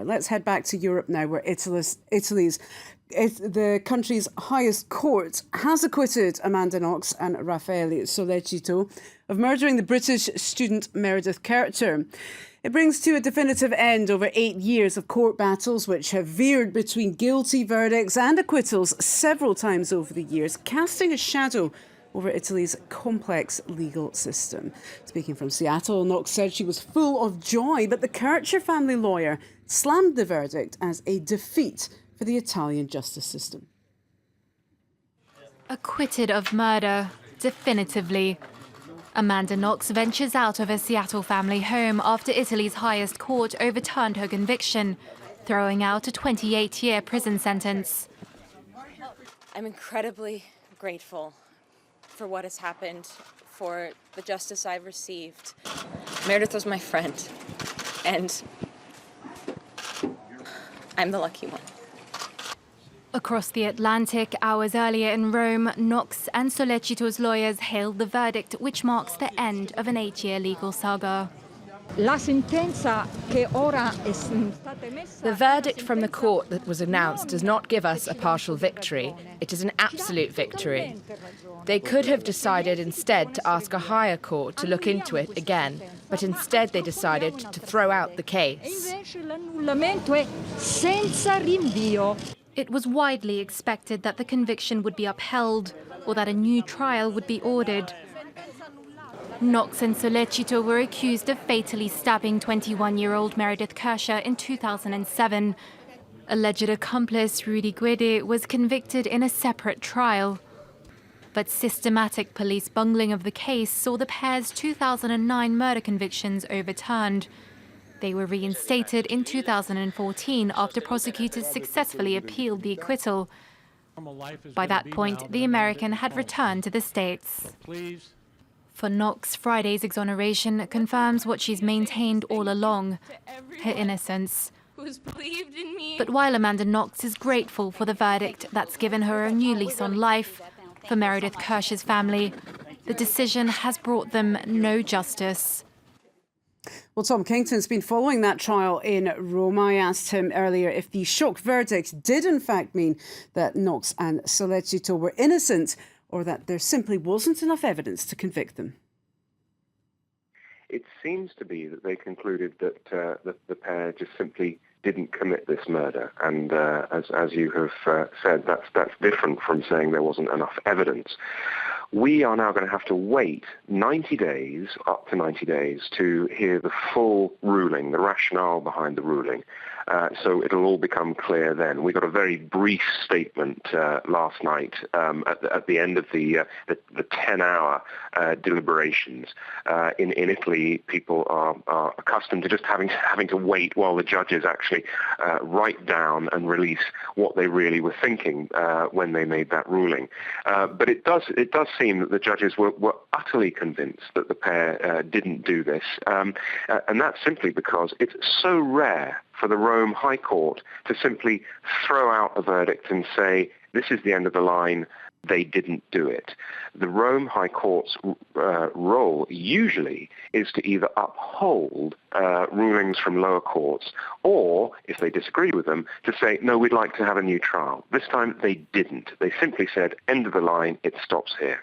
Let's head back to Europe now, where the country's highest court has acquitted Amanda Knox and Raffaele Sollicito of murdering the British student Mereditch Kercher. It brings to a definitive end over 8 years of court battles which have veered between guilty verdicts and acquittals several times over the years, casting a shadow over Italy's complex legal system. Speaking from Seattle, Knox said she was full of joy, but the Kercher family lawyer slammed the verdict as a defeat for the Italian justice system. Acquitted of murder, definitively. Amanda Knox ventures out of her Seattle family home after Italy's highest court overturned her conviction, throwing out a 28-year prison sentence. I'm incredibly grateful for what has happened, for the justice I've received. Meredith was my friend, and I'm the lucky one. Across the Atlantic, hours earlier in Rome, Knox and Sollecito's lawyers hailed the verdict, which marks the end of an 8-year legal saga. The verdict from the court that was announced does not give us a partial victory. It is an absolute victory. They could have decided instead to ask a higher court to look into it again, but instead they decided to throw out the case. It was widely expected that the conviction would be upheld or that a new trial would be ordered. Knox and Sollicito were accused of fatally stabbing 21-year-old Mereditch Kercher in 2007. Alleged accomplice Rudy Guidi was convicted in a separate trial. But systematic police bungling of the case saw the pair's 2009 murder convictions overturned. They were reinstated in 2014 after prosecutors successfully appealed the acquittal. By that point, the American had returned to the States. For Knox, Friday's exoneration confirms what she's maintained all along, her innocence. But while Amanda Knox is grateful for the verdict that's given her a new lease on life, for Mereditch Kercher's family, the decision has brought them no justice. Well, Tom Kington's been following that trial in Rome. I asked him earlier if the shock verdict did in fact mean that Knox and Sollicito were innocent, or that there simply wasn't enough evidence to convict them. It seems to be that they concluded that the pair just simply didn't commit this murder, and as you have said, that's different from saying there wasn't enough evidence. We are now going to have to wait 90 days, up to 90 days, to hear the full ruling, the rationale behind the ruling. So it'll all become clear then. We got a very brief statement last night at the end of the 10-hour deliberations. In Italy, people are accustomed to just having to wait while the judges actually write down and release what they really were thinking when they made that ruling. But it does seem that the judges were utterly convinced that the pair didn't do this, and that's simply because it's so rare for the Rome High Court to simply throw out a verdict and say, this is the end of the line, they didn't do it. The Rome High Court's role usually is to either uphold rulings from lower courts, or, if they disagree with them, to say, no, we'd like to have a new trial. This time they didn't. They simply said, end of the line, it stops here.